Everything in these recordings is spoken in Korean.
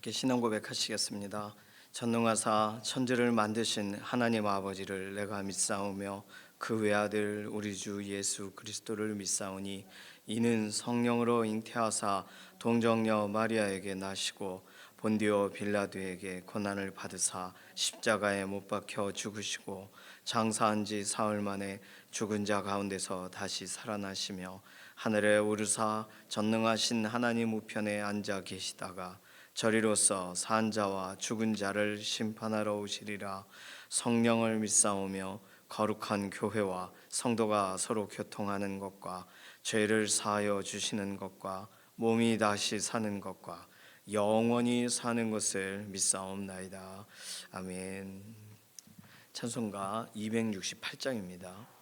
함께 신앙 고백하시겠습니다. 전능하사 천지를 만드신 하나님 아버지를 내가 믿사오며 그 외아들 우리 주 예수 그리스도를 믿사오니 이는 성령으로 잉태하사 동정녀 마리아에게 나시고 본디오 빌라도에게 고난을 받으사 십자가에 못 박혀 죽으시고 장사한 지 사흘 만에 죽은 자 가운데서 다시 살아나시며 하늘에 오르사 전능하신 하나님 우편에 앉아 계시다가 저리로서 산 자와 죽은 자를 심판하러 오시리라. 성령을 믿사오며 거룩한 교회와 성도가 서로 교통하는 것과 죄를 사하여 주시는 것과 몸이 다시 사는 것과 영원히 사는 것을 믿사옵나이다. 아멘. 찬송가 268장입니다.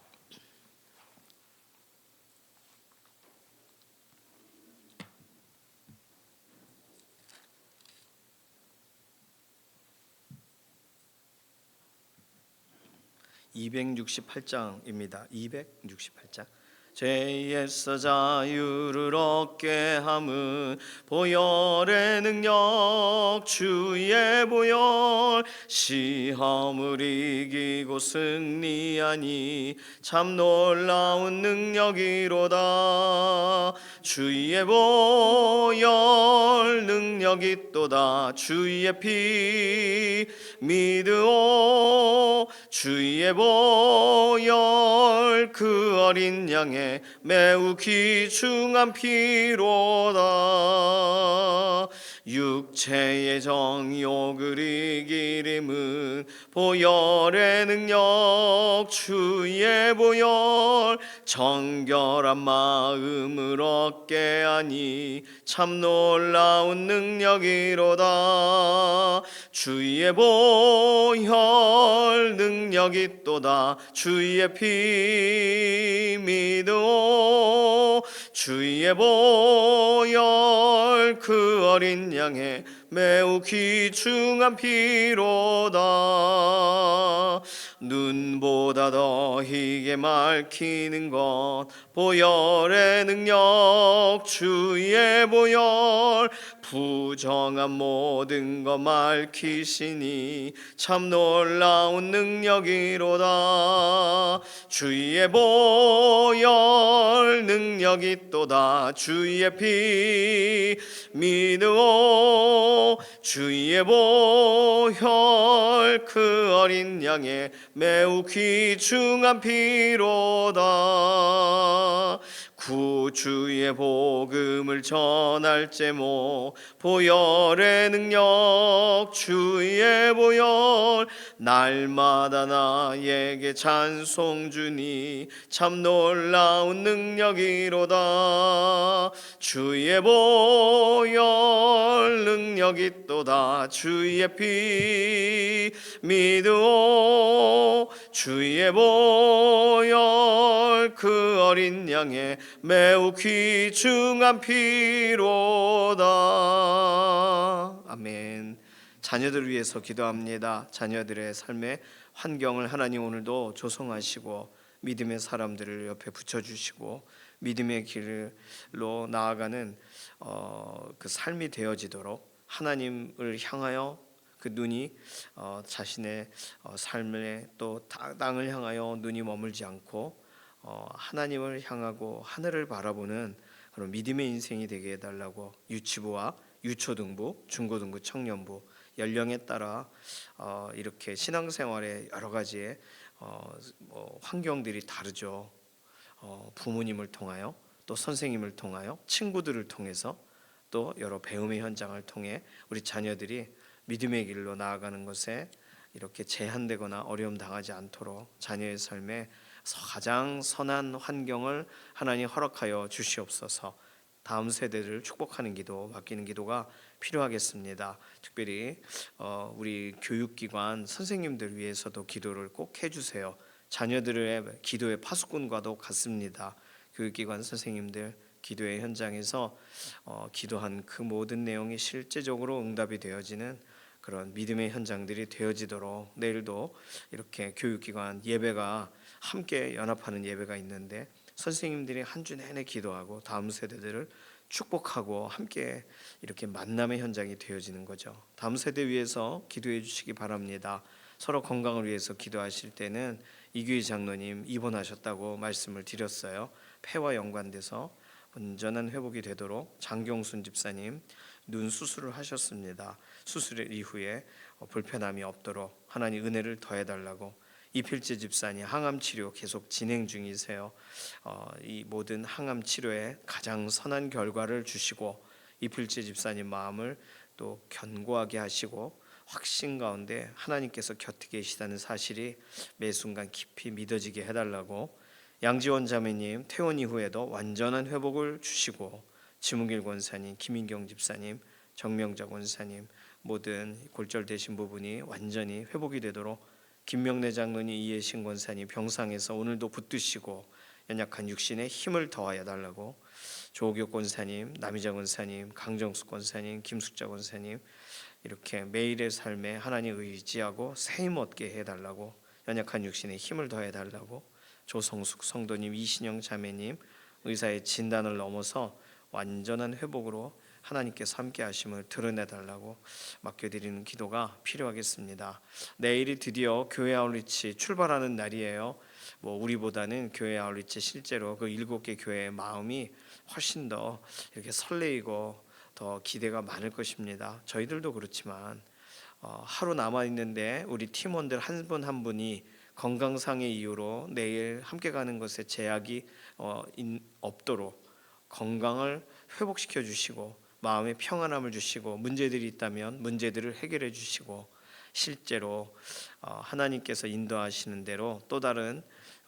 268장입니다. 268장. 죄에서 자유를 얻게 함은 보혈의 능력 주의 보혈 시험을 이기고 승리하니 참 놀라운 능력이로다. 주의 보혈 능력이 있도다. 주의 피 믿으오. 주의 보혈 그 어린 양의 매우 귀중한 피로다. 육체의 정욕을 이기림은 보혈의 능력 주의 보혈 정결한 마음을 얻게 하니 참 놀라운 능력이로다. 주의 보혈 능력이 있도다. 주의 피 믿으오. 주의 보혈 그 어린 양의 매우 귀중한 피로다. 눈보다 더 희게 밝히는 것 보혈의 능력 주의 보혈 부정한 모든 것 밝히시니 참 놀라운 능력이로다. 주의 보혈 능력이 있도다. 주의 피 믿으오. 주의 보혈 그 어린 양의 매우 귀중한 피로다. 구주의 복음을 전할 제목 보혈의 능력 주의 보혈 날마다 나에게 찬송 주니 참 놀라운 능력이로다. 주의 보혈 능력이 있도다. 주의 피 믿으오. 주의 보혈 그 어린 양의 매우 귀중한 피로다. 아멘. 자녀들을 위해서 기도합니다. 자녀들의 삶의 환경을 하나님 오늘도 조성하시고 믿음의 사람들을 옆에 붙여주시고 믿음의 길로 나아가는 그 삶이 되어지도록 하나님을 향하여 그 눈이 자신의 삶의 또 땅을 향하여 눈이 머물지 않고 하나님을 향하고 하늘을 바라보는 그런 믿음의 인생이 되게 해달라고 유치부와 유초등부, 중고등부, 청년부 연령에 따라 이렇게 신앙생활의 여러 가지의 환경들이 다르죠. 부모님을 통하여 또 선생님을 통하여 친구들을 통해서 또 여러 배움의 현장을 통해 우리 자녀들이 믿음의 길로 나아가는 것에 이렇게 제한되거나 어려움 당하지 않도록 자녀의 삶에 가장 선한 환경을 하나님 허락하여 주시옵소서. 다음 세대를 축복하는 기도, 맡기는 기도가 필요하겠습니다. 특별히 우리 교육기관 선생님들 위해서도 기도를 꼭 해주세요. 자녀들의 기도의 파수꾼과도 같습니다. 교육기관 선생님들 기도의 현장에서 기도한 그 모든 내용이 실제적으로 응답이 되어지는 그런 믿음의 현장들이 되어지도록 내일도 이렇게 교육기관 예배가 함께 연합하는 예배가 있는데 선생님들이 한 주 내내 기도하고 다음 세대들을 축복하고 함께 이렇게 만남의 현장이 되어지는 거죠. 다음 세대 위해서 기도해 주시기 바랍니다. 서로 건강을 위해서 기도하실 때는 이규희 장로님 입원하셨다고 말씀을 드렸어요. 폐와 연관돼서 온전한 회복이 되도록 장경순 집사님 눈 수술을 하셨습니다. 수술 이후에 불편함이 없도록 하나님 은혜를 더해달라고. 이필재 집사님 항암 치료 계속 진행 중이세요. 이 모든 항암 치료에 가장 선한 결과를 주시고 이필재 집사님 마음을 또 견고하게 하시고 확신 가운데 하나님께서 곁에 계시다는 사실이 매 순간 깊이 믿어지게 해달라고. 양지원 자매님 퇴원 이후에도 완전한 회복을 주시고 지문길 권사님, 김인경 집사님, 정명자 권사님 모든 골절되신 부분이 완전히 회복이 되도록 김명래 장로님, 이해신 권사님 병상에서 오늘도 붙드시고 연약한 육신에 힘을 더하여 달라고. 조옥혁 권사님, 남희자 권사님, 강정숙 권사님, 김숙자 권사님 이렇게 매일의 삶에 하나님 의지하고 새힘 얻게 해달라고. 연약한 육신에 힘을 더해달라고. 조성숙 성도님, 이신영 자매님 의사의 진단을 넘어서 완전한 회복으로 하나님께서 함께 하심을 드러내달라고 맡겨드리는 기도가 필요하겠습니다. 내일이 드디어 교회 아울리치 출발하는 날이에요. 우리보다는 교회 아울리치 실제로 그 7개 교회의 마음이 훨씬 더 이렇게 설레이고 더 기대가 많을 것입니다. 저희들도 그렇지만 하루 남아 있는데 우리 팀원들 한 분 한 분이 건강상의 이유로 내일 함께 가는 것에 제약이 없도록 건강을 회복시켜 주시고 마음의 평안함을 주시고 문제들이 있다면 문제들을 해결해 주시고 실제로 하나님께서 인도하시는 대로 또 다른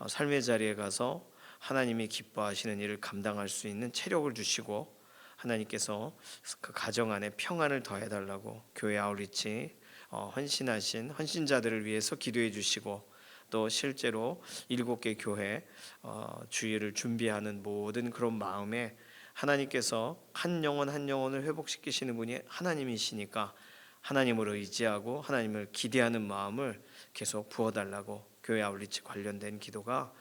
삶의 자리에 가서 하나님이 기뻐하시는 일을 감당할 수 있는 체력을 주시고 하나님께서 그 가정 안에 평안을 더해달라고 교회 아울리치 헌신하신 헌신자들을 위해서 기도해 주시고 또 실제로 7개 교회 주일을 준비하는 모든 그런 마음에 하나님께서 한 영혼 한 영혼을 회복시키시는 분이 하나님이시니까 하나님을 의지하고 하나님을 기대하는 마음을 계속 부어달라고 교회 아울리치 관련된 기도가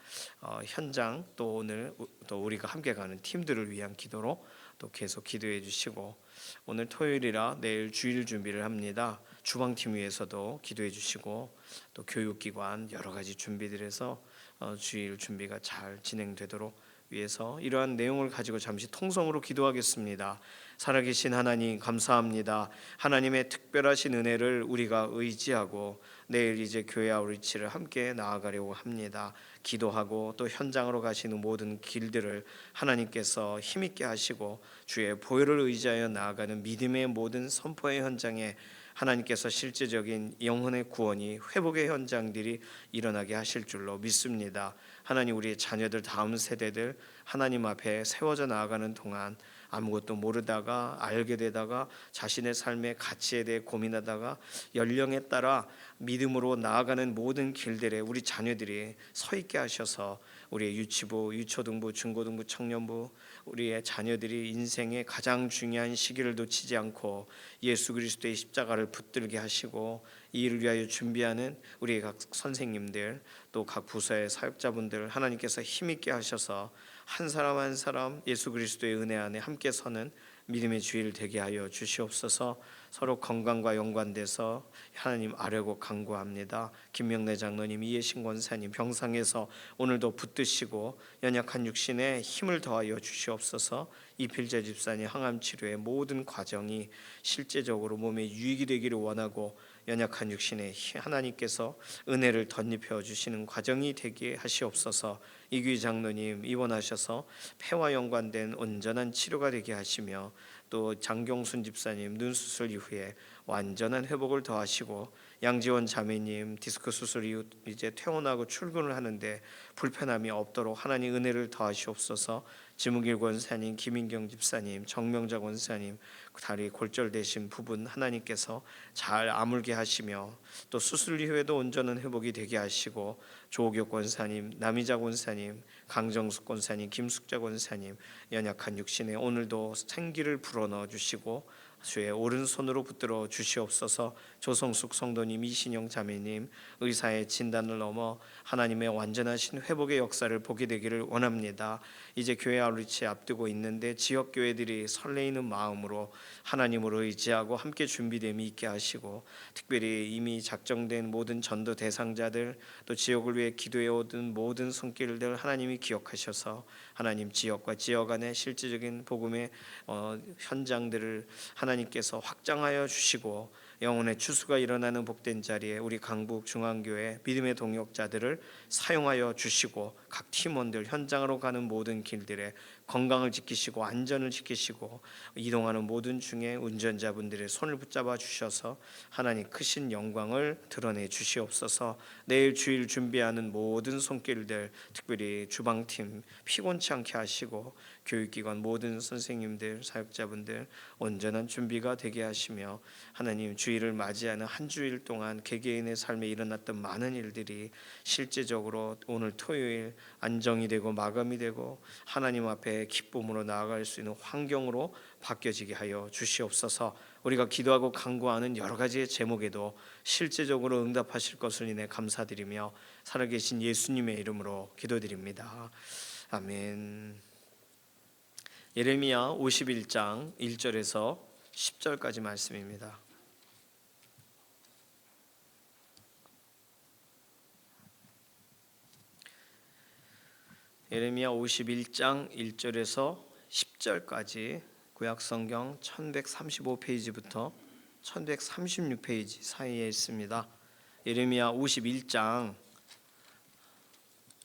현장 또 오늘 또 우리가 함께 가는 팀들을 위한 기도로 또 계속 기도해 주시고 오늘 토요일이라 내일 주일 준비를 합니다. 주방팀 위해서도 기도해 주시고 또 교육기관 여러 가지 준비들해서 주일 준비가 잘 진행되도록 위해서 이러한 내용을 가지고 잠시 통성으로 기도하겠습니다. 살아계신 하나님 감사합니다. 하나님의 특별하신 은혜를 우리가 의지하고 내일 이제 교회 아울리치를 함께 나아가려고 합니다. 기도하고 또 현장으로 가시는 모든 길들을 하나님께서 힘있게 하시고 주의 보혈을 의지하여 나아가는 믿음의 모든 선포의 현장에 하나님께서 실제적인 영혼의 구원이 회복의 현장들이 일어나게 하실 줄로 믿습니다. 하나님 우리의 자녀들 다음 세대들 하나님 앞에 세워져 나아가는 동안 아무것도 모르다가 알게 되다가 자신의 삶의 가치에 대해 고민하다가 연령에 따라 믿음으로 나아가는 모든 길들에 우리 자녀들이 서 있게 하셔서 우리의 유치부, 유초등부, 중고등부, 청년부 우리의 자녀들이 인생의 가장 중요한 시기를 놓치지 않고 예수 그리스도의 십자가를 붙들게 하시고 이 일을 위하여 준비하는 우리의 각 선생님들 또 각 부서의 사역자분들 하나님께서 힘있게 하셔서 한 사람 한 사람 예수 그리스도의 은혜 안에 함께 서는 믿음의 주일 되게 하여 주시옵소서. 서로 건강과 연관돼서 하나님 아뢰고 간구합니다. 김명래 장로님, 이해신 권사님 병상에서 오늘도 붙드시고 연약한 육신에 힘을 더하여 주시옵소서. 이필재 집사님 항암 치료의 모든 과정이 실제적으로 몸에 유익이 되기를 원하고 연약한 육신에 하나님께서 은혜를 덧입혀 주시는 과정이 되게 하시옵소서. 이규희 장로님 입원하셔서 폐와 연관된 온전한 치료가 되게 하시며 또 장경순 집사님 눈 수술 이후에 완전한 회복을 더하시고 양지원 자매님 디스크 수술 이후 이제 퇴원하고 출근을 하는데 불편함이 없도록 하나님 은혜를 더하시옵소서. 지문길 권사님, 김인경 집사님, 정명자 권사님 다리 골절되신 부분 하나님께서 잘 아물게 하시며 또 수술 이후에도 온전한 회복이 되게 하시고 조옥혁 권사님, 남희자 권사님, 강정숙 권사님, 김숙자 권사님 연약한 육신에 오늘도 생기를 불어넣어 주시고 주의 오른손으로 붙들어 주시옵소서. 조성숙 성도님, 이신영 자매님 의사의 진단을 넘어 하나님의 완전하신 회복의 역사를 보게 되기를 원합니다. 이제 교회 아우리치 앞두고 있는데 지역 교회들이 설레이는 마음으로 하나님으로 의지하고 함께 준비됨이 있게 하시고, 특별히 이미 작정된 모든 전도 대상자들, 또 지역을 위해 기도해 오던 모든 손길들 하나님이 기억하셔서 하나님 지역과 지역 안에 실질적인 복음의 현장들을 하나님께서 확장하여 주시고, 영혼의 추수가 일어나는 복된 자리에 우리 강북 중앙교회 믿음의 동역자들을 사용하여 주시고, 각 팀원들 현장으로 가는 모든 길들에 건강을 지키시고 안전을 지키시고, 이동하는 모든 중에 운전자분들의 손을 붙잡아 주셔서 하나님 크신 영광을 드러내 주시옵소서. 내일 주일 준비하는 모든 손길들, 특별히 주방팀 피곤치 않게 하시고, 교육기관 모든 선생님들, 사역자분들 온전한 준비가 되게 하시며, 하나님 주일을 맞이하는 한 주일 동안 개개인의 삶에 일어났던 많은 일들이 실제적으로 오늘 토요일 안정이 되고 마감이 되고 하나님 앞에 기쁨으로 나아갈 수 있는 환경으로 바뀌어지게 하여 주시옵소서. 우리가 기도하고 간구하는 여러 가지의 제목에도 실제적으로 응답하실 것을 인해 감사드리며 살아계신 예수님의 이름으로 기도드립니다. 아멘. 예레미야 51장 1절에서 10절까지 말씀입니다. 예레미야 51장 1절에서 10절까지 구약성경 1135페이지부터 1136페이지 사이에 있습니다. 예레미야 51장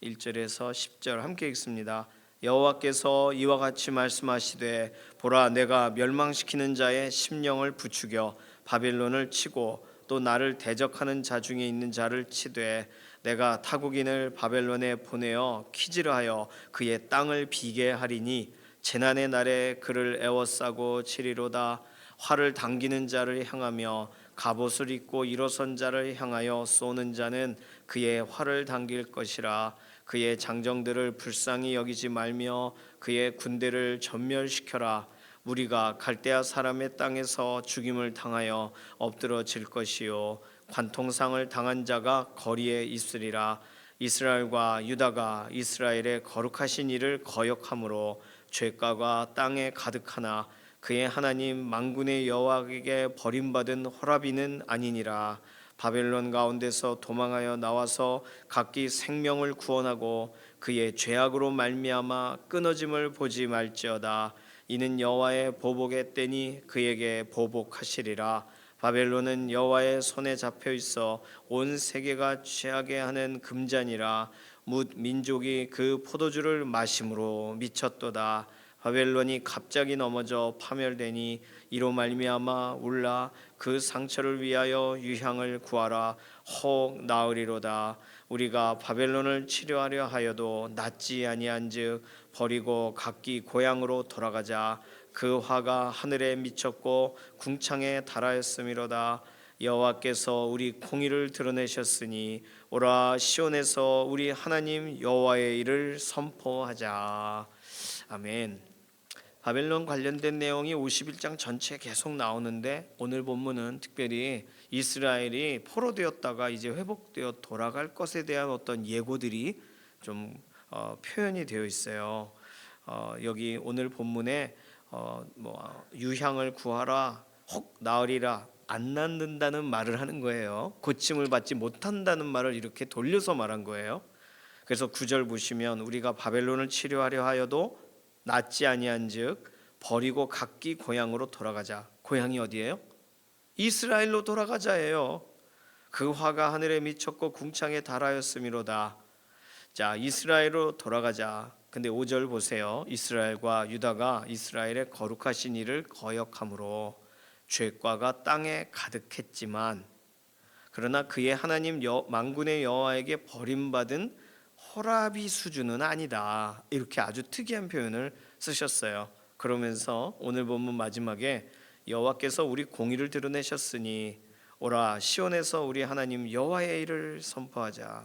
1절에서 10절 함께 읽습니다. 여호와께서 이와 같이 말씀하시되, 보라, 내가 멸망시키는 자의 심령을 부추겨 바벨론을 치고 또 나를 대적하는 자 중에 있는 자를 치되, 내가 타국인을 바벨론에 보내어 키질하여 그의 땅을 비게 하리니 재난의 날에 그를 애워싸고 치리로다. 활을 당기는 자를 향하며 갑옷을 입고 일어선 자를 향하여 쏘는 자는 그의 활을 당길 것이라. 그의 장정들을 불쌍히 여기지 말며 그의 군대를 전멸시켜라. 무리가 갈대아 사람의 땅에서 죽임을 당하여 엎드러질 것이요, 관통상을 당한 자가 거리에 있으리라. 이스라엘과 유다가 이스라엘의 거룩하신 이를 거역함으로 죄가가 땅에 가득하나 그의 하나님 만군의 여호와에게 버림받은 호라비는 아니니라. 바벨론 가운데서 도망하여 나와서 각기 생명을 구원하고 그의 죄악으로 말미암아 끊어짐을 보지 말지어다. 이는 여호와의 보복의 때니 그에게 보복하시리라. 바벨론은 여호와의 손에 잡혀 있어 온 세계가 취하게 하는 금잔이라. 뭇 민족이 그 포도주를 마심으로 미쳤도다. 바벨론이 갑자기 넘어져 파멸되니 이로 말미암아 울라. 그 상처를 위하여 유향을 구하라. 혹 나으리로다. 우리가 바벨론을 치료하려 하여도 낫지 아니한즉 버리고 각기 고향으로 돌아가자. 그 화가 하늘에 미쳤고 궁창에 달하였음이로다. 여호와께서 우리 공의를 드러내셨으니 오라, 시온에서 우리 하나님 여호와의 일을 선포하자. 아멘. 바벨론 관련된 내용이 51장 전체에 계속 나오는데, 오늘 본문은 특별히 이스라엘이 포로되었다가 이제 회복되어 돌아갈 것에 대한 어떤 예고들이 좀 표현이 되어 있어요. 여기 오늘 본문에 유향을 구하라, 혹 나으리라, 안 낫는다는 말을 하는 거예요. 고침을 받지 못한다는 말을 이렇게 돌려서 말한 거예요. 그래서 9절 보시면, 우리가 바벨론을 치료하려 하여도 낫지 아니한즉 버리고 각기 고향으로 돌아가자. 고향이 어디예요? 이스라엘로 돌아가자예요. 그 화가 하늘에 미쳤고 궁창에 달하였음이로다. 자, 이스라엘로 돌아가자. 근데 5절 보세요. 이스라엘과 유다가 이스라엘의 거룩하신 이를 거역함으로 죄과가 땅에 가득했지만, 그러나 그의 하나님 만군의 여호와에게 버림받은 호라비 수준은 아니다. 이렇게 아주 특이한 표현을 쓰셨어요. 그러면서 오늘 본문 마지막에 여호와께서 우리 공의를 드러내셨으니 오라, 시온에서 우리 하나님 여호와의 일을 선포하자.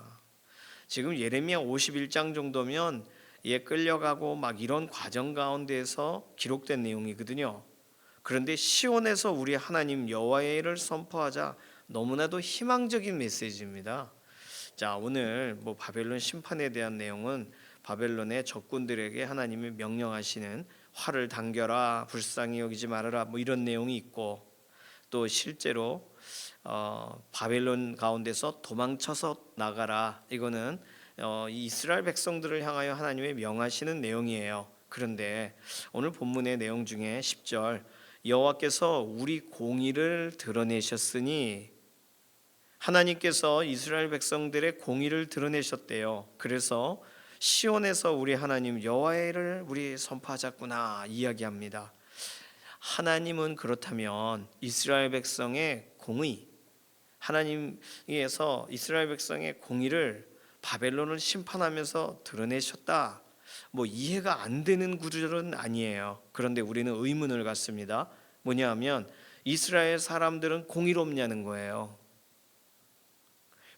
지금 예레미야 51장 정도면 끌려가고 막 이런 과정 가운데에서 기록된 내용이거든요. 그런데 시온에서 우리 하나님 여호와의 일을 선포하자, 너무나도 희망적인 메시지입니다. 자, 오늘 바벨론 심판에 대한 내용은 바벨론의 적군들에게 하나님이 명령하시는 활을 당겨라, 불쌍히 여기지 말아라, 이런 내용이 있고, 또 실제로 바벨론 가운데서 도망쳐서 나가라, 이거는 이스라엘 백성들을 향하여 하나님의 명하시는 내용이에요. 그런데 오늘 본문의 내용 중에 10절, 여호와께서 우리 공의를 드러내셨으니, 하나님께서 이스라엘 백성들의 공의를 드러내셨대요. 그래서 시온에서 우리 하나님 여호와의 일을 우리 선포하자꾸나 이야기합니다. 하나님은 그렇다면 이스라엘 백성의 공의, 하나님께서 이스라엘 백성의 공의를 바벨론을 심판하면서 드러내셨다, 이해가 안 되는 구절은 아니에요. 그런데 우리는 의문을 갖습니다. 뭐냐 하면 이스라엘 사람들은 공의롭냐는 거예요.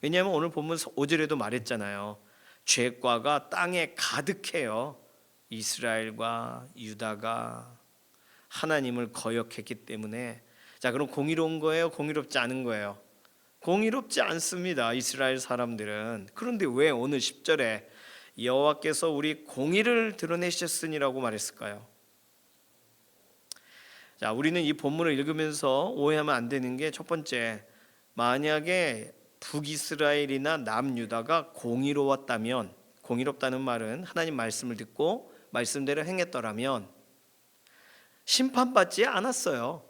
왜냐하면 오늘 본문 5절에도 말했잖아요. 죄과가 땅에 가득해요. 이스라엘과 유다가 하나님을 거역했기 때문에. 자, 그럼 공의로운 거예요? 공의롭지 않은 거예요? 공의롭지 않습니다, 이스라엘 사람들은. 그런데 왜 오늘 10절에 여호와께서 우리 공의를 드러내셨으니라고 말했을까요? 자, 우리는 이 본문을 읽으면서 오해하면 안 되는 게, 첫 번째, 만약에 북이스라엘이나 남유다가 공의로웠다면, 공의롭다는 말은 하나님 말씀을 듣고 말씀대로 행했더라면 심판받지 않았어요.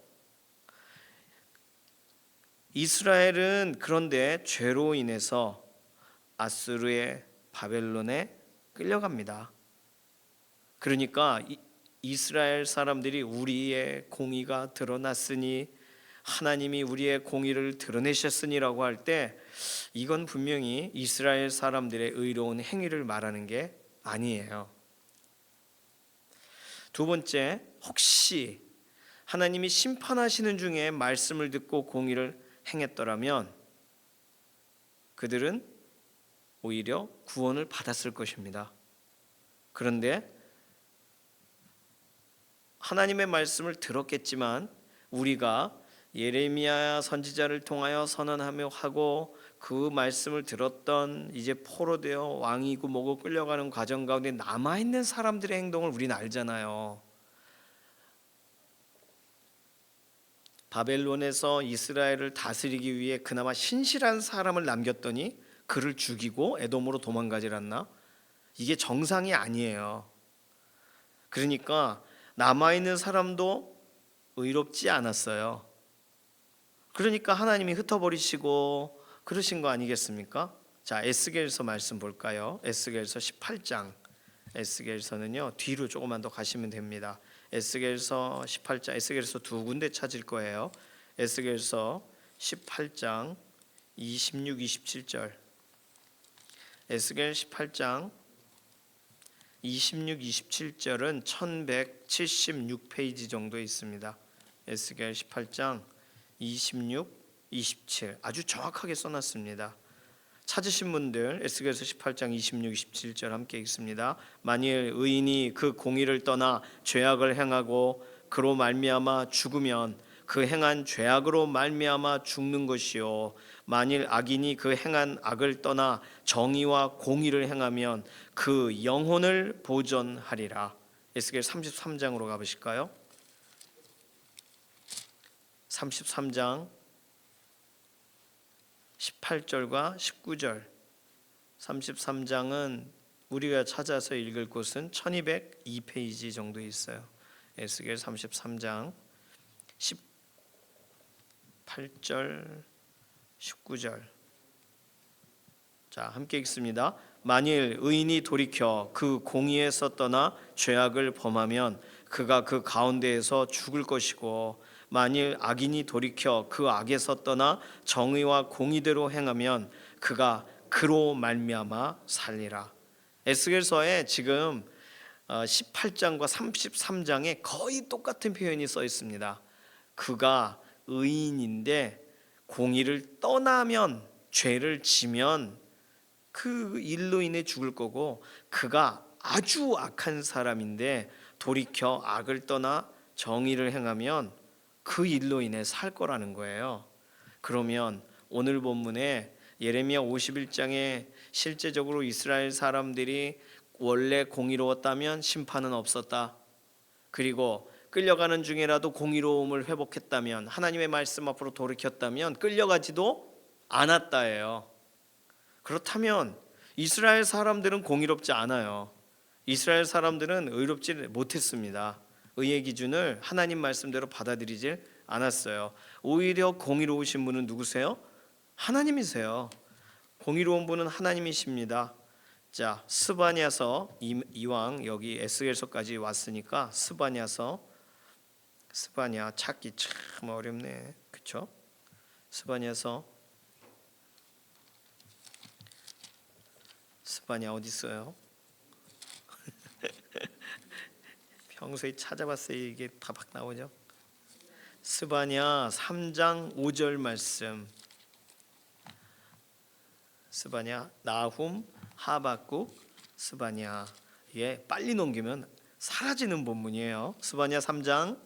이스라엘은 그런데 죄로 인해서 아수르의 바벨론에 끌려갑니다. 그러니까 이스라엘 사람들이 우리의 공의가 드러났으니, 하나님이 우리의 공의를 드러내셨으니라고 할 때, 이건 분명히 이스라엘 사람들의 의로운 행위를 말하는 게 아니에요. 두 번째, 혹시 하나님이 심판하시는 중에 말씀을 듣고 공의를 행했더라면 그들은 오히려 구원을 받았을 것입니다. 그런데 하나님의 말씀을 들었겠지만, 우리가 예레미야 선지자를 통하여 선언하며 하고 그 말씀을 들었던 이제 포로되어 왕이고 뭐고 끌려가는 과정 가운데 남아있는 사람들의 행동을 우리는 알잖아요. 바벨론에서 이스라엘을 다스리기 위해 그나마 신실한 사람을 남겼더니 그를 죽이고 에돔으로 도망가질 않나? 이게 정상이 아니에요. 그러니까 남아있는 사람도 의롭지 않았어요. 그러니까 하나님이 흩어버리시고 그러신 거 아니겠습니까? 자, 에스겔서 말씀 볼까요? 에스겔서 18장. 에스겔서는요, 뒤로 조금만 더 가시면 됩니다. 에스겔서 18장, 에스겔서 두 군데 찾을 거예요. 에스겔서 18장 26, 27절. 에스겔 18장 26, 27절은 1176페이지 정도 있습니다. 에스겔 18장 26, 27 아주 정확하게 써놨습니다. 찾으신 분들 에스겔서 18장 26, 27절 함께 읽습니다. 만일 의인이 그 공의를 떠나 죄악을 행하고 그로 말미암아 죽으면 그 행한 죄악으로 말미암아 죽는 것이요, 만일 악인이 그 행한 악을 떠나 정의와 공의를 행하면 그 영혼을 보존하리라. 에스겔 33장으로 가보실까요? 33장 18절과 19절. 33장은 우리가 찾아서 읽을 곳은 1202페이지 정도 있어요. 에스겔 33장 18절 19절. 자, 함께 읽습니다. 만일 의인이 돌이켜 그 공의에서 떠나 죄악을 범하면 그가 그 가운데에서 죽을 것이고, 만일 악인이 돌이켜 그 악에서 떠나 정의와 공의대로 행하면 그가 그로 말미암아 살리라. 에스겔서에 지금 18장과 33장에 거의 똑같은 표현이 써 있습니다. 그가 의인인데 공의를 떠나면, 죄를 지면 그 일로 인해 죽을 거고, 그가 아주 악한 사람인데 돌이켜 악을 떠나 정의를 행하면 그 일로 인해 살 거라는 거예요. 그러면 오늘 본문에 예레미야 51장에 실제적으로 이스라엘 사람들이 원래 공의로웠다면 심판은 없었다. 그리고 끌려가는 중이라도 공의로움을 회복했다면, 하나님의 말씀 앞으로 돌이켰다면 끌려가지도 않았다예요. 그렇다면 이스라엘 사람들은 공의롭지 않아요. 이스라엘 사람들은 의롭지 못했습니다. 의의 기준을 하나님 말씀대로 받아들이질 않았어요. 오히려 공의로우신 분은 누구세요? 하나님이세요. 공의로운 분은 하나님이십니다. 자, 스바냐서, 이왕 여기 에스겔서까지 왔으니까 스바냐 찾기 참 어렵네. 그렇죠? 스바냐 어디 있어요? 평소에 찾아봤어요. 이게 바박 나오죠. 스바냐 3장 5절 말씀. 스바냐, 나훔, 하박국, 스바냐. 예, 빨리 넘기면 사라지는 본문이에요. 스바냐 3장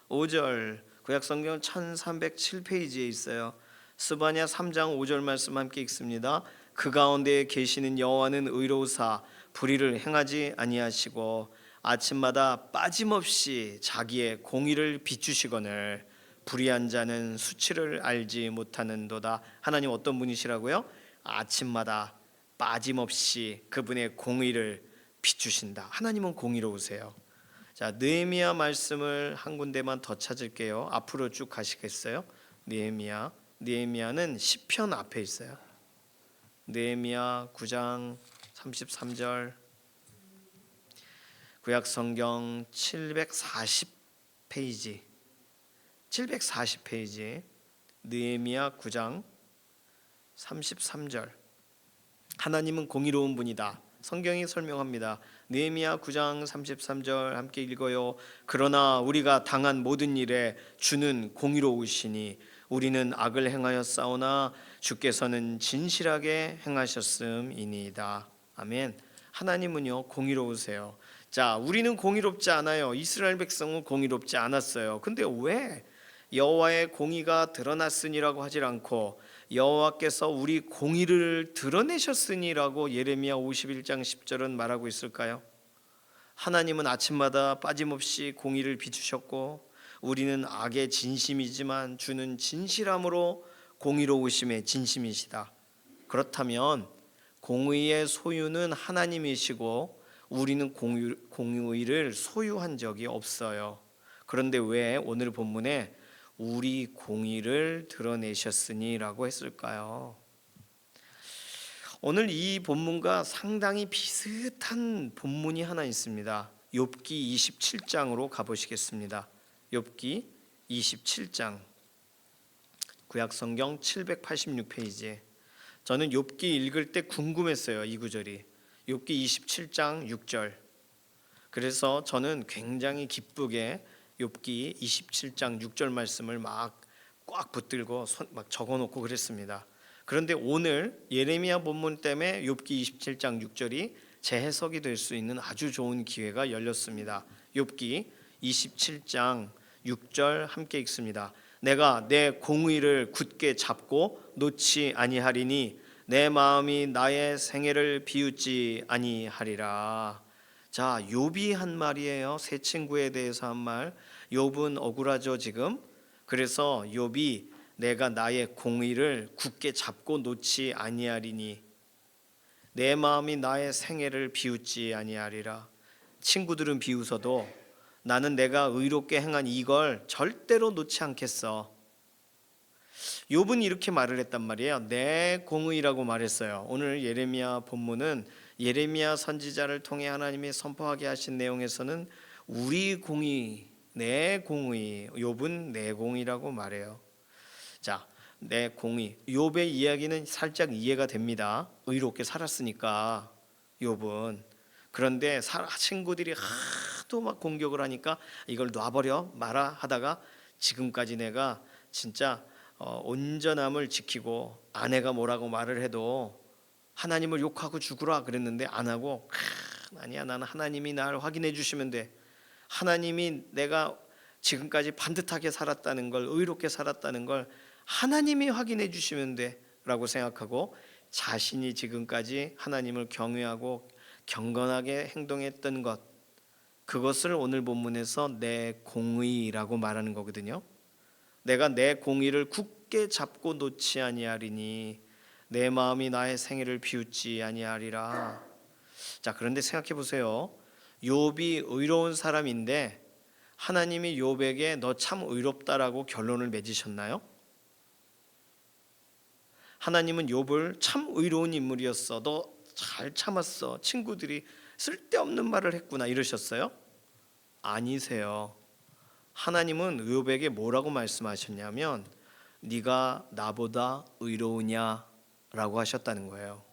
5절. 구약성경 1307페이지에 있어요. 스바냐 3장 5절 말씀 함께 읽습니다. 그 가운데 계시는 여호와는 의로우사 불의를 행하지 아니하시고 아침마다 빠짐없이 자기의 공의를 비추시거늘 불의한 자는 수치를 알지 못하는도다. 하나님 어떤 분이시라고요? 아침마다 빠짐없이 그분의 공의를 비추신다. 하나님은 공의로우세요. 자, 느헤미야 말씀을 한 군데만 더 찾을게요. 앞으로 쭉 가시겠어요? 느헤미야는 시편 앞에 있어요. 느헤미야 9장 33절. 구약성경 740페이지 느헤미야 9장 33절. 하나님은 공의로운 분이다. 성경이 설명합니다. 느헤미야 9장 33절 함께 읽어요. 그러나 우리가 당한 모든 일에 주는 공의로우시니 우리는 악을 행하였사오나 주께서는 진실하게 행하셨음이니이다. 아멘. 하나님은요 공의로우세요. 자, 우리는 공의롭지 않아요. 이스라엘 백성은 공의롭지 않았어요. 근데 왜 여호와의 공의가 드러났으니라고 하질 않고 여호와께서 우리 공의를 드러내셨으니라고 예레미야 51장 10절은 말하고 있을까요? 하나님은 아침마다 빠짐없이 공의를 비추셨고 우리는 악의 진심이지만 주는 진실함으로 공의로우심의 진심이시다. 그렇다면 공의의 소유는 하나님이시고 우리는 공의를 소유한 적이 없어요. 그런데 왜 오늘 본문에 우리 공의를 드러내셨으니라고 했을까요? 오늘 이 본문과 상당히 비슷한 본문이 하나 있습니다. 욥기 27장으로 가보시겠습니다. 욥기 27장 구약성경 786페이지에 저는 욥기 읽을 때 궁금했어요. 이 구절이 욥기 27장 6절. 그래서 저는 굉장히 기쁘게 욥기 27장 6절 말씀을 막 꽉 붙들고 막 적어놓고 그랬습니다. 그런데 오늘 예레미야 본문 때문에 욥기 27장 6절이 재해석이 될 수 있는 아주 좋은 기회가 열렸습니다. 욥기 27장 6절 함께 읽습니다. 내가 내 공의를 굳게 잡고 놓지 아니하리니 내 마음이 나의 생애를 비웃지 아니하리라. 자, 욥이 한 말이에요. 새 친구에 대해서 한 말. 욥은 억울하죠 지금. 그래서 욥이 내가 나의 공의를 굳게 잡고 놓지 아니하리니 내 마음이 나의 생애를 비웃지 아니하리라. 친구들은 비웃어도 나는 내가 의롭게 행한 이걸 절대로 놓지 않겠어. 욥은 이렇게 말을 했단 말이에요. 내 공의라고 말했어요. 오늘 예레미야 본문은 예레미야 선지자를 통해 하나님이 선포하게 하신 내용에서는 우리 공의, 내 공의, 욥은 내 공의라고 말해요. 자, 내 공의. 욥의 이야기는 살짝 이해가 됩니다. 의롭게 살았으니까 욥은. 그런데 친구들이 하도 막 공격을 하니까 이걸 놔버려 마라 하다가 지금까지 내가 진짜 온전함을 지키고 아내가 뭐라고 말을 해도 하나님을 욕하고 죽으라 그랬는데 안 하고 아니야 나는 하나님이 날 확인해 주시면 돼. 하나님이 내가 지금까지 반듯하게 살았다는 걸, 의롭게 살았다는 걸 하나님이 확인해 주시면 돼라고 생각하고, 자신이 지금까지 하나님을 경외하고 경건하게 행동했던 것, 그것을 오늘 본문에서 내 공의라고 말하는 거거든요. 내가 내 공의를 굳게 잡고 놓지 아니하리니 내 마음이 나의 생애를 비웃지 아니하리라. 자, 그런데 생각해 보세요. 욥이 의로운 사람인데 하나님이 욥에게 너 참 의롭다라고 결론을 맺으셨나요? 하나님은 욥을 참 의로운 인물이었어, 너 잘 참았어, 친구들이 쓸데없는 말을 했구나 이러셨어요? 아니세요. 하나님은 욥에게 뭐라고 말씀하셨냐면 네가 나보다 의로우냐라고 하셨다는 거예요.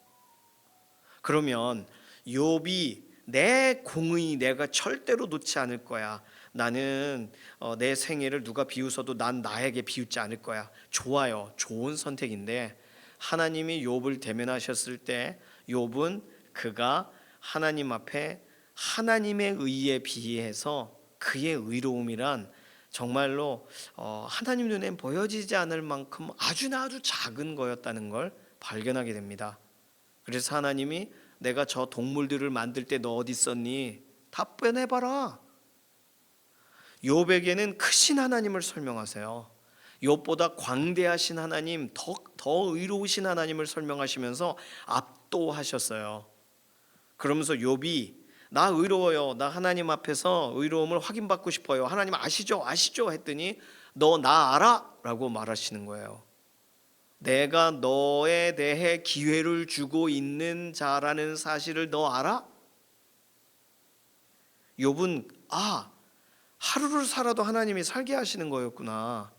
그러면 욥이 내 공의 내가 절대로 놓지 않을 거야, 나는 내 생애를 누가 비웃어도 난 나에게 비웃지 않을 거야, 좋아요, 좋은 선택인데 하나님이 욥을 대면하셨을 때 욥은 그가 하나님 앞에 하나님의 의에 비해서 그의 의로움이란 정말로 하나님 눈엔 보여지지 않을 만큼 아주나 아주 작은 거였다는 걸 발견하게 됩니다. 그래서 하나님이 내가 저 동물들을 만들 때 너 어디 있었니? 답변해봐라. 욥에게는 크신 하나님을 설명하세요. 욥보다 광대하신 하나님, 더 의로우신 하나님을 설명하시면서 압도하셨어요. 그러면서 욥이 나 의로워요, 나 하나님 앞에서 의로움을 확인받고 싶어요, 하나님 아시죠 했더니 너 나 알아? 라고 말하시는 거예요. 내가 너에 대해 기회를 주고 있는 자라는 사실을 너 알아? 욥은 하루를 살아도 하나님이 살게 하시는 거였구나,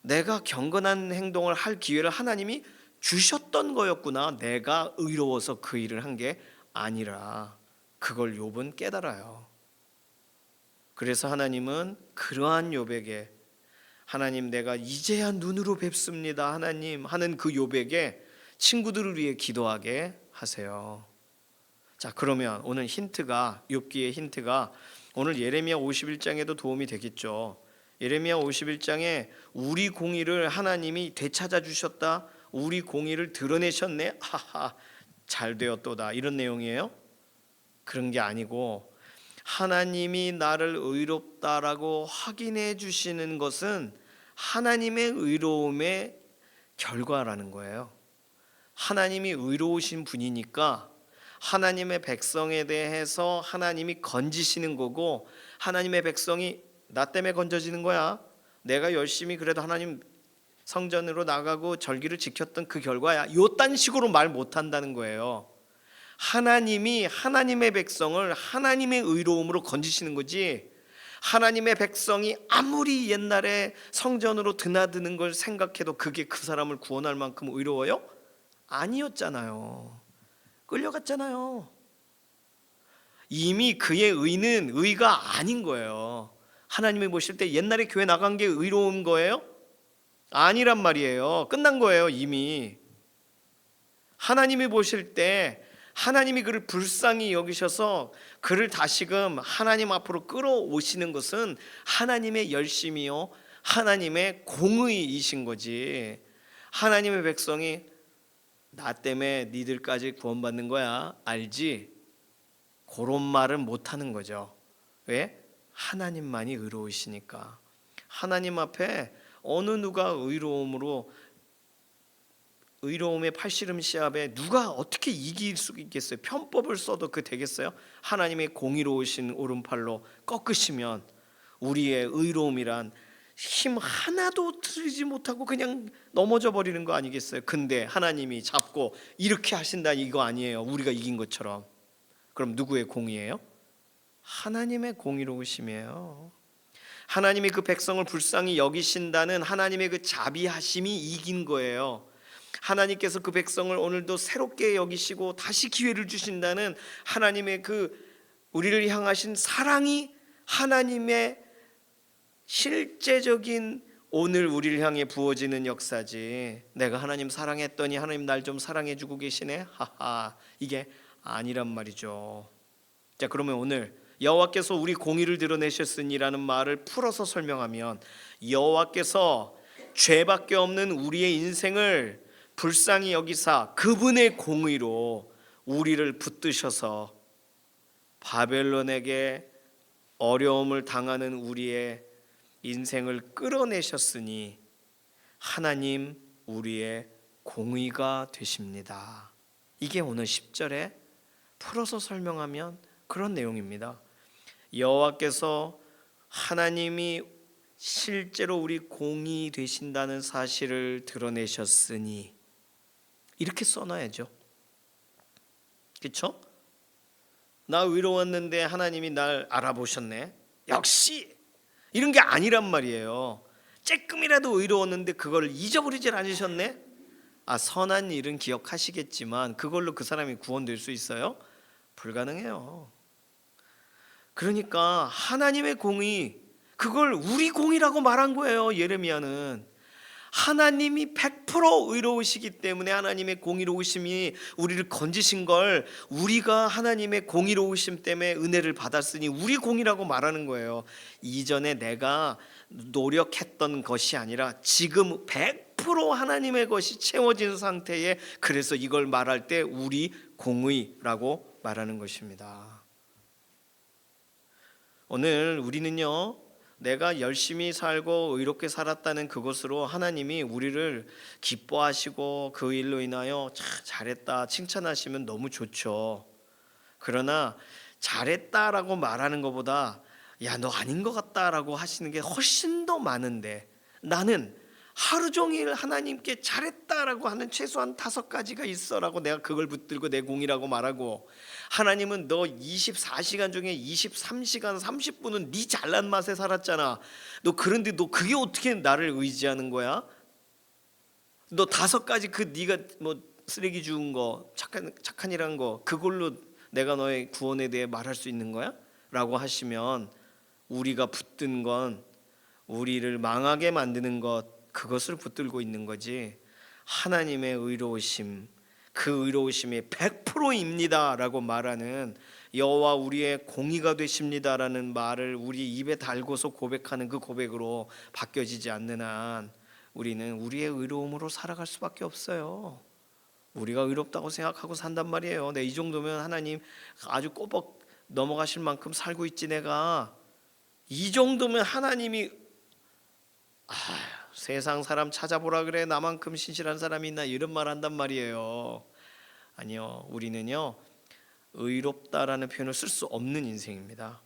내가 경건한 행동을 할 기회를 하나님이 주셨던 거였구나, 내가 의로워서 그 일을 한 게 아니라, 그걸 욥은 깨달아요. 그래서 하나님은 그러한 욥에게 하나님 내가 이제야 눈으로 뵙습니다 하나님 하는 그 욥에게 친구들을 위해 기도하게 하세요. 자, 그러면 오늘 힌트가, 욥기의 힌트가 오늘 예레미야 51장에도 도움이 되겠죠. 예레미야 51장에 우리 공의를 하나님이 되찾아 주셨다, 우리 공의를 드러내셨네, 하하 잘 되었도다, 이런 내용이에요? 그런 게 아니고 하나님이 나를 의롭다라고 확인해 주시는 것은 하나님의 의로움의 결과라는 거예요. 하나님이 의로우신 분이니까 하나님의 백성에 대해서 하나님이 건지시는 거고, 하나님의 백성이 나 때문에 건져지는 거야, 내가 열심히 그래도 하나님 성전으로 나가고 절기를 지켰던 그 결과야, 요딴 식으로 말 못한다는 거예요. 하나님이 하나님의 백성을 하나님의 의로움으로 건지시는 거지, 하나님의 백성이 아무리 옛날에 성전으로 드나드는 걸 생각해도 그게 그 사람을 구원할 만큼 의로워요? 아니었잖아요. 끌려갔잖아요. 이미 그의 의는 의가 아닌 거예요. 하나님이 보실 때 옛날에 교회 나간 게 의로운 거예요? 아니란 말이에요. 끝난 거예요 이미. 하나님이 보실 때 하나님이 그를 불쌍히 여기셔서 그를 다시금 하나님 앞으로 끌어오시는 것은 하나님의 열심이요 하나님의 공의이신 거지, 하나님의 백성이 나 때문에 니들까지 구원받는 거야 알지? 그런 말은 못하는 거죠. 왜? 하나님만이 의로우시니까. 하나님 앞에 어느 누가 의로움의 팔씨름 시합에 누가 어떻게 이길 수 있겠어요? 편법을 써도 그 되겠어요? 하나님의 공의로우신 오른팔로 꺾으시면 우리의 의로움이란 힘 하나도 들이지 못하고 그냥 넘어져 버리는 거 아니겠어요? 근데 하나님이 잡고 이렇게 하신다, 이거 아니에요, 우리가 이긴 것처럼. 그럼 누구의 공의예요? 하나님의 공의로우심이에요. 하나님이 그 백성을 불쌍히 여기신다는 하나님의 그 자비하심이 이긴 거예요. 하나님께서 그 백성을 오늘도 새롭게 여기시고 다시 기회를 주신다는 하나님의 그 우리를 향하신 사랑이 하나님의 실제적인 오늘 우리를 향해 부어지는 역사지, 내가 하나님 사랑했더니 하나님 날 좀 사랑해주고 계시네, 하하, 이게 아니란 말이죠. 자, 그러면 오늘 여호와께서 우리 공의를 드러내셨으니라는 말을 풀어서 설명하면 여호와께서 죄밖에 없는 우리의 인생을 불쌍히 여기사 그분의 공의로 우리를 붙드셔서 바벨론에게 어려움을 당하는 우리의 인생을 끌어내셨으니 하나님 우리의 공의가 되십니다. 이게 오늘 10절에 풀어서 설명하면 그런 내용입니다. 여호와께서 하나님이 실제로 우리 공의 되신다는 사실을 드러내셨으니 이렇게 써놔야죠. 그렇죠? 나 의로웠는데 하나님이 날 알아보셨네. 역시 이런 게 아니란 말이에요. 조금이라도 의로웠는데 그걸 잊어버리질 않으셨네. 선한 일은 기억하시겠지만 그걸로 그 사람이 구원될 수 있어요? 불가능해요. 그러니까 하나님의 공의, 그걸 우리 공의라고 말한 거예요. 예레미야는 하나님이 100% 의로우시기 때문에 하나님의 공의로우심이 우리를 건지신 걸 우리가 하나님의 공의로우심 때문에 은혜를 받았으니 우리 공의라고 말하는 거예요. 이전에 내가 노력했던 것이 아니라 지금 100% 하나님의 것이 채워진 상태에, 그래서 이걸 말할 때 우리 공의라고 말하는 것입니다. 오늘 우리는요, 내가 열심히 살고 의롭게 살았다는 그것으로 하나님이 우리를 기뻐하시고 그 일로 인하여 잘했다 칭찬하시면 너무 좋죠. 그러나 잘했다라고 말하는 것보다 야, 너 아닌 것 같다라고 하시는 게 훨씬 더 많은데, 나는 하루 종일 하나님께 잘했다라고 하는 최소한 5가지가 있어라고 내가 그걸 붙들고 내 공이라고 말하고, 하나님은 너 24시간 중에 23시간 30분은 네 잘난 맛에 살았잖아. 너 그런데 너 그게 어떻게 나를 의지하는 거야? 너 5가지 그 네가 뭐 쓰레기 주운 거, 착한이란 거, 그걸로 내가 너의 구원에 대해 말할 수 있는 거야? 라고 하시면 우리가 붙든 건 우리를 망하게 만드는 것, 그것을 붙들고 있는 거지, 하나님의 의로우심, 그 의로우심이 100%입니다 라고 말하는 여호와 우리의 공의가 되십니다라는 말을 우리 입에 달고서 고백하는 그 고백으로 바뀌어지지 않는 한 우리는 우리의 의로움으로 살아갈 수밖에 없어요. 우리가 의롭다고 생각하고 산단 말이에요. 이 정도면 하나님 아주 꼬박 넘어가실 만큼 살고 있지 내가. 이 정도면 하나님이 세상 사람 찾아보라 그래, 나만큼 신실한 사람이 있나, 이런 말 한단 말이에요. 아니요, 우리는요 의롭다라는 표현을 쓸 수 없는 인생입니다.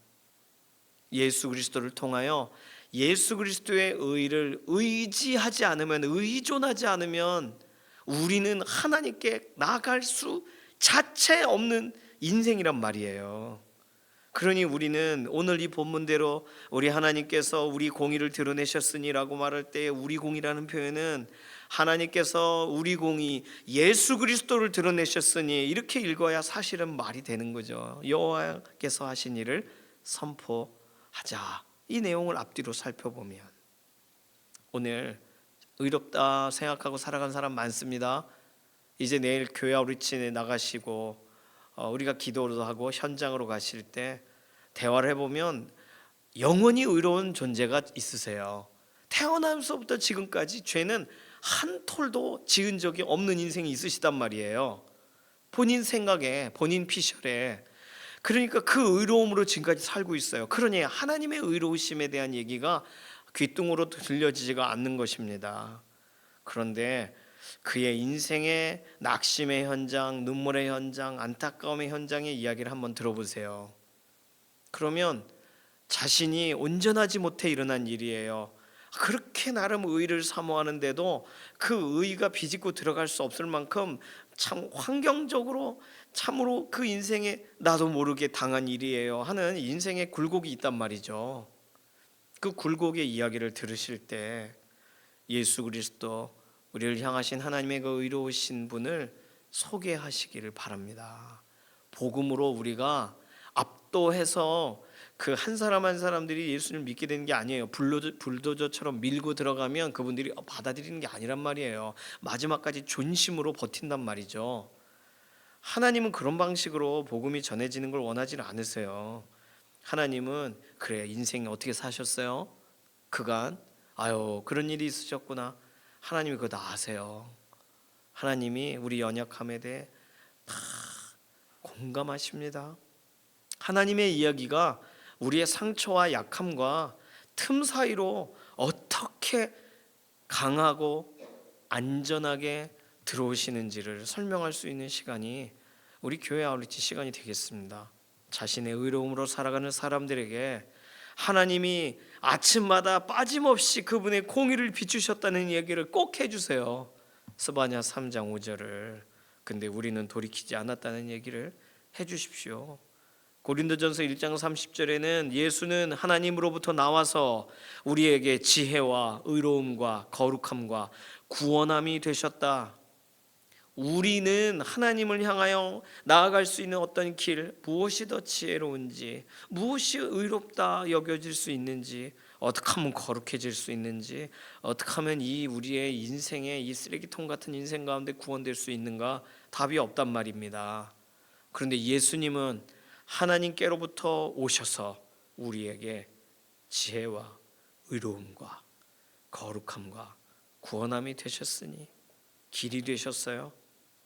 예수 그리스도를 통하여 예수 그리스도의 의를 의지하지 않으면, 의존하지 않으면 우리는 하나님께 나아갈 수 자체 없는 인생이란 말이에요. 그러니 우리는 오늘 이 본문대로 우리 하나님께서 우리 공의를 드러내셨으니라고 말할 때 우리 공의라는 표현은 하나님께서 우리 공의 예수 그리스도를 드러내셨으니 이렇게 읽어야 사실은 말이 되는 거죠. 여호와께서 하신 일을 선포하자. 이 내용을 앞뒤로 살펴보면 오늘 의롭다 생각하고 살아간 사람 많습니다. 이제 내일 교회 아우리치에 나가시고 우리가 기도도 하고 현장으로 가실 때 대화를 해보면 영원히 의로운 존재가 있으세요. 태어나면서부터 지금까지 죄는 한 톨도 지은 적이 없는 인생이 있으시단 말이에요. 본인 생각에, 본인 피셜에. 그러니까 그 의로움으로 지금까지 살고 있어요. 그러니 하나님의 의로우심에 대한 얘기가 귀뚱으로 들려지지가 않는 것입니다. 그런데 그의 인생의 낙심의 현장, 눈물의 현장, 안타까움의 현장의 이야기를 한번 들어보세요. 그러면 자신이 온전하지 못해 일어난 일이에요. 그렇게 나름 의를 사모하는데도 그 의가 비집고 들어갈 수 없을 만큼 참 환경적으로 참으로 그 인생에 나도 모르게 당한 일이에요 하는 인생의 굴곡이 있단 말이죠. 그 굴곡의 이야기를 들으실 때 예수 그리스도, 우리를 향하신 하나님의 그 의로우신 분을 소개하시기를 바랍니다. 복음으로 우리가 압도해서 그 한 사람 한 사람들이 예수님을 믿게 되는 게 아니에요. 불도저처럼 밀고 들어가면 그분들이 받아들이는 게 아니란 말이에요. 마지막까지 존심으로 버틴단 말이죠. 하나님은 그런 방식으로 복음이 전해지는 걸 원하지 않으세요. 하나님은 그래 인생 어떻게 사셨어요? 그간 그런 일이 있으셨구나. 하나님이 그거 다 아세요. 하나님이 우리 연약함에 대해 다 공감하십니다. 하나님의 이야기가 우리의 상처와 약함과 틈 사이로 어떻게 강하고 안전하게 들어오시는지를 설명할 수 있는 시간이 우리 교회 아울리치 시간이 되겠습니다. 자신의 의로움으로 살아가는 사람들에게 하나님이 아침마다 빠짐없이 그분의 공의를 비추셨다는 얘기를 꼭 해주세요. 스바냐 3장 5절을. 근데 우리는 돌이키지 않았다는 얘기를 해주십시오. 고린도전서 1장 30절에는 예수는 하나님으로부터 나와서 우리에게 지혜와 의로움과 거룩함과 구원함이 되셨다. 우리는 하나님을 향하여 나아갈 수 있는 어떤 길, 무엇이 더 지혜로운지, 무엇이 의롭다 여겨질 수 있는지, 어떻게 하면 거룩해질 수 있는지, 어떻게 하면 이 우리의 인생의 이 쓰레기통 같은 인생 가운데 구원될 수 있는가, 답이 없단 말입니다. 그런데 예수님은 하나님께로부터 오셔서 우리에게 지혜와 의로움과 거룩함과 구원함이 되셨으니 길이 되셨어요.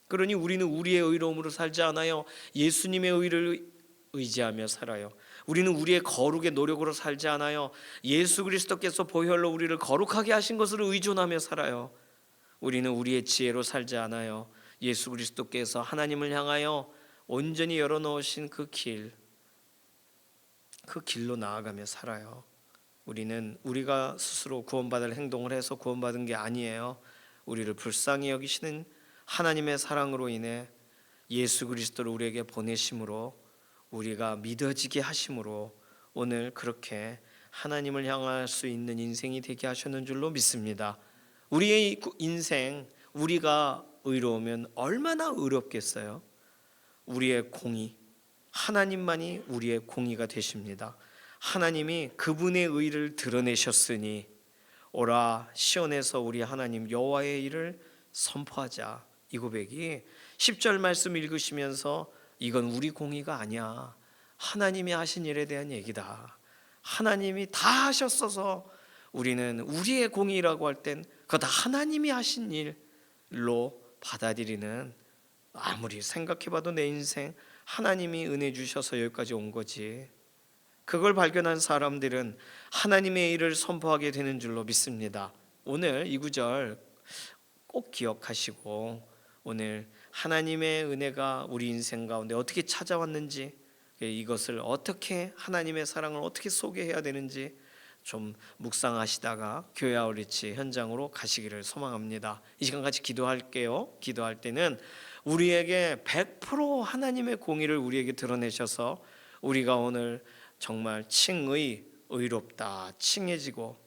그러니 우리는 우리의 의로움으로 살지 않아요. 예수님의 의를 의지하며 살아요. 우리는 우리의 거룩의 노력으로 살지 않아요. 예수 그리스도께서 보혈로 우리를 거룩하게 하신 것을 의존하며 살아요. 우리는 우리의 지혜로 살지 않아요. 예수 그리스도께서 하나님을 향하여 온전히 열어놓으신 그 길로 나아가며 살아요. 우리는 우리가 스스로 구원받을 행동을 해서 구원받은 게 아니에요. 우리를 불쌍히 여기시는 하나님의 사랑으로 인해 예수 그리스도를 우리에게 보내심으로 우리가 믿어지게 하심으로 오늘 그렇게 하나님을 향할 수 있는 인생이 되게 하셨는 줄로 믿습니다. 우리의 인생, 우리가 의로우면 얼마나 의롭겠어요? 우리의 공의, 하나님만이 우리의 공의가 되십니다. 하나님이 그분의 의를 드러내셨으니 오라 시온에서 우리 하나님 여호와의 일을 선포하자. 이 고백이 10절 말씀 읽으시면서 이건 우리 공의가 아니야, 하나님이 하신 일에 대한 얘기다. 하나님이 다 하셨어서 우리는 우리의 공의라고 할 땐 그거 다 하나님이 하신 일로 받아들이는, 아무리 생각해봐도 내 인생 하나님이 은혜 주셔서 여기까지 온 거지. 그걸 발견한 사람들은 하나님의 일을 선포하게 되는 줄로 믿습니다. 오늘 이 구절 꼭 기억하시고 오늘 하나님의 은혜가 우리 인생 가운데 어떻게 찾아왔는지, 이것을 어떻게 하나님의 사랑을 어떻게 소개해야 되는지 좀 묵상하시다가 교회 아울리치 현장으로 가시기를 소망합니다. 이 시간 같이 기도할게요. 기도할 때는 우리에게 100% 하나님의 공의를 우리에게 드러내셔서 우리가 오늘 정말 칭의, 의롭다, 칭해지고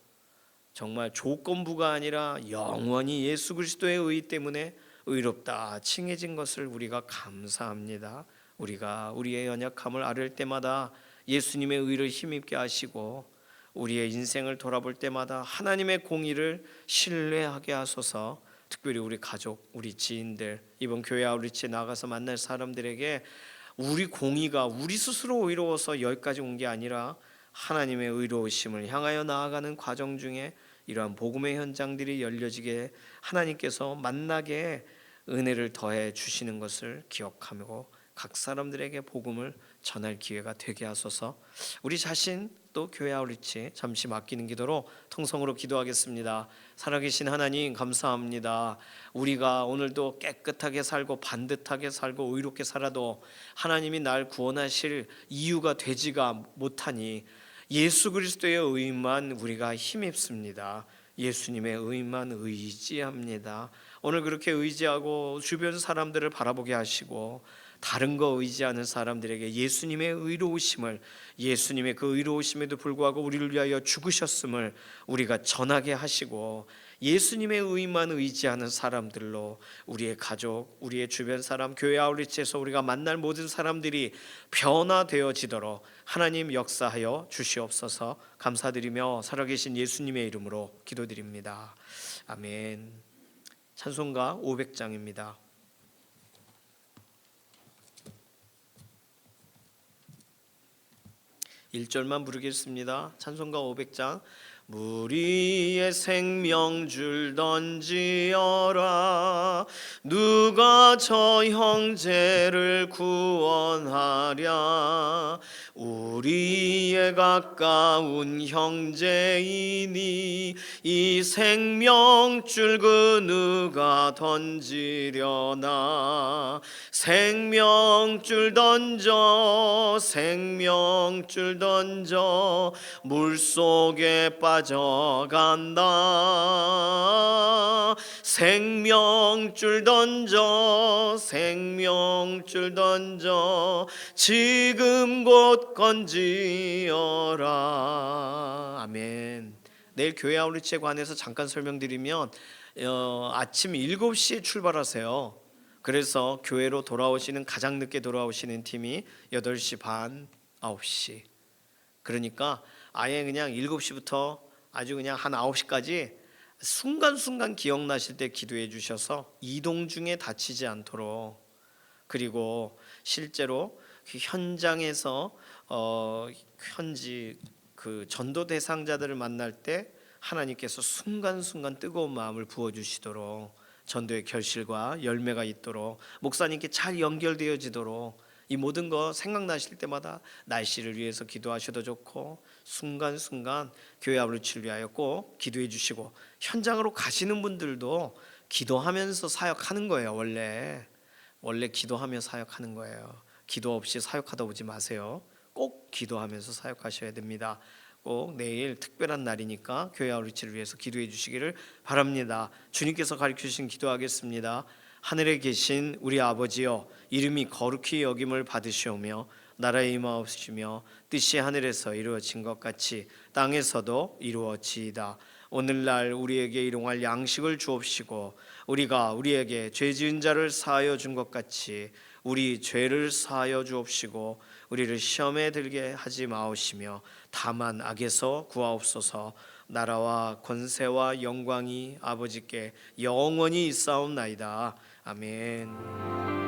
정말 조건부가 아니라 영원히 예수 그리스도의 의 때문에 의롭다, 칭해진 것을 우리가 감사합니다. 우리가 우리의 연약함을 아뢰을 때마다 예수님의 의를 힘입게 하시고 우리의 인생을 돌아볼 때마다 하나님의 공의를 신뢰하게 하소서. 특별히 우리 가족, 우리 지인들, 이번 교회 아울리치에 나가서 만날 사람들에게 우리 공의가 우리 스스로 의로워서 여기까지 온 게 아니라 하나님의 의로우심을 향하여 나아가는 과정 중에 이러한 복음의 현장들이 열려지게 하나님께서 만나게 은혜를 더해 주시는 것을 기억하고 각 사람들에게 복음을 전할 기회가 되게 하소서. 우리 자신 또 교회 아울리치 잠시 맡기는 기도로 통성으로 기도하겠습니다. 살아계신 하나님 감사합니다. 우리가 오늘도 깨끗하게 살고 반듯하게 살고 의롭게 살아도 하나님이 날 구원하실 이유가 되지가 못하니 예수 그리스도의 의만 우리가 힘입습니다. 예수님의 의만 의지합니다. 오늘 그렇게 의지하고 주변 사람들을 바라보게 하시고 다른 거 의지하는 사람들에게 예수님의 의로우심을, 예수님의 그 의로우심에도 불구하고 우리를 위하여 죽으셨음을 우리가 전하게 하시고 예수님의 의만 의지하는 사람들로 우리의 가족, 우리의 주변 사람, 교회 아울리치에서 우리가 만날 모든 사람들이 변화되어지도록 하나님 역사하여 주시옵소서. 감사드리며 살아계신 예수님의 이름으로 기도드립니다. 아멘. 찬송가 500장입니다. 1절만 부르겠습니다. 찬송가 500장. 무리의 생명줄 던지어라. 누가 저 형제를 구원하랴. 우리의 가까운 형제이니 이 생명줄 그 누가 던지려나. 생명줄 던져, 생명줄 던져, 물속에 빠져간다. 생명줄 던져, 생명줄 던져, 지금 곧 건지어라. 아멘. 내일 교회 아우리치에 관해서 잠깐 설명드리면 아침 7시에 출발하세요. 그래서 교회로 돌아오시는, 가장 늦게 돌아오시는 팀이 8시 반, 9시. 그러니까 아예 그냥 7시부터 아주 그냥 한 9시까지 순간순간 기억나실 때 기도해 주셔서 이동 중에 다치지 않도록, 그리고 실제로 그 현장에서 현지 그 전도 대상자들을 만날 때 하나님께서 순간순간 뜨거운 마음을 부어주시도록, 전도의 결실과 열매가 있도록, 목사님께 잘 연결되어지도록, 이 모든 거 생각나실 때마다 날씨를 위해서 기도하셔도 좋고, 순간순간 교회 아우리치를 위하여 꼭 기도해 주시고, 현장으로 가시는 분들도 기도하면서 사역하는 거예요. 원래 기도하며 사역하는 거예요. 기도 없이 사역하다 오지 마세요. 꼭 기도하면서 사역하셔야 됩니다. 꼭 내일 특별한 날이니까 교회 아우리치를 위해서 기도해 주시기를 바랍니다. 주님께서 가르쳐주신 기도하겠습니다. 하늘에 계신 우리 아버지여, 이름이 거룩히 여김을 받으시오며 나라의 임하옵시며 뜻이 하늘에서 이루어진 것 같이 땅에서도 이루어지이다. 오늘날 우리에게 일용할 양식을 주옵시고, 우리가 우리에게 죄 지은 자를 사하여 준 것 같이 우리 죄를 사하여 주옵시고, 우리를 시험에 들게 하지 마옵시며 다만 악에서 구하옵소서. 나라와 권세와 영광이 아버지께 영원히 있사옵나이다. 아멘.